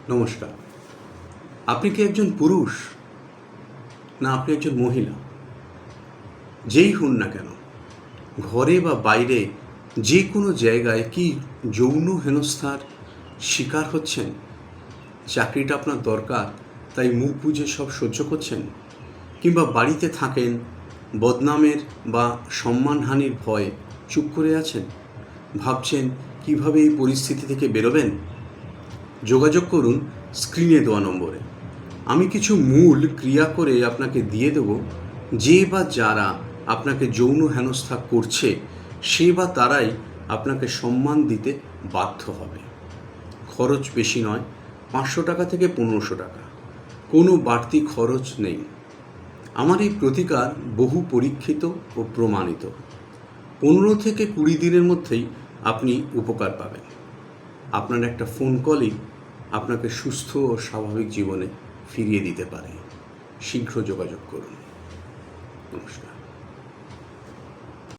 নমস্কার। আপনি কি একজন পুরুষ, না আপনি একজন মহিলা? যেই হন না কেন, ঘরে বা বাইরে যে কোনো জায়গায় কি যৌন হেনস্থার শিকার হচ্ছেন? চাকরিটা আপনার দরকার, তাই মুখ বুজে সব সহ্য করছেন? কিংবা বাড়িতে থাকেন, বদনামের বা সম্মানহানির ভয়ে চুপ করে আছেন? ভাবছেন কিভাবে এই পরিস্থিতি থেকে বেরোবেন? যোগাযোগ করুন স্ক্রিনে দেওয়া নম্বরে। আমি কিছু মূল ক্রিয়া করে আপনাকে দিয়ে দেব, যে বা যারা আপনাকে যৌন হেনস্থা করছে সে বা তারাই আপনাকে সম্মান দিতে বাধ্য হবে। খরচ বেশি নয়, 500 টাকা থেকে 1500 টাকা, কোনো বাড়তি খরচ নেই। আমার এই প্রতিকার বহু পরীক্ষিত ও প্রমাণিত। 15 থেকে 20 দিনের মধ্যেই আপনি উপকার পাবেন। আপনার একটা ফোন কলই আপনাকে সুস্থ ও স্বাভাবিক জীবনে ফিরিয়ে দিতে পারে। শীঘ্র যোগাযোগ করুন। নমস্কার।